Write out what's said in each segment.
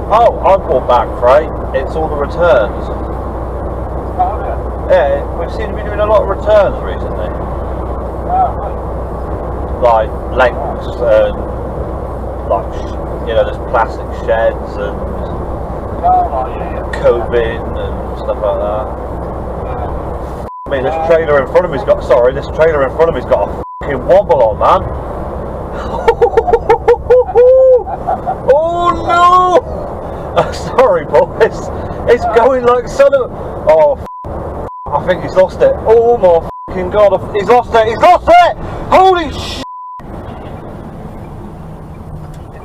Oh, I bought back freight. It's all the returns. Oh, yeah. Yeah, we seem to be doing a lot of returns recently. Oh, Like lengths and like there's plastic sheds and yeah. cobin and stuff like that. I mean, this trailer in front of me's got. Sorry, this trailer in front of me's got a fucking wobble on, man. Oh no! Sorry, boys. It's going like son of. Oh, I think he's lost it. Oh my fucking god! He's lost it. He's lost it! Holy shit!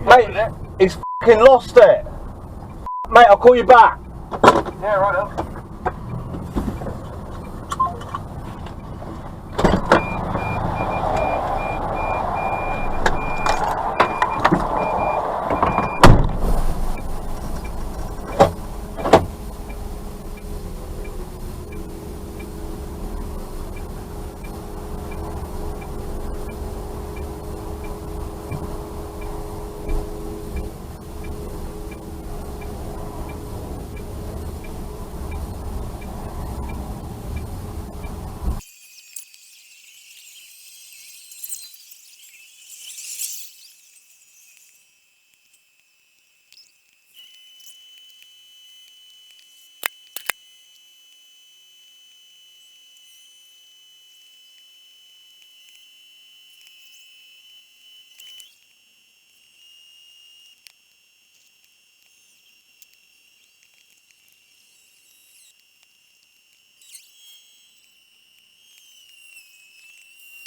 Mate, he's fucking lost it. Mate, I'll call you back. Yeah, right.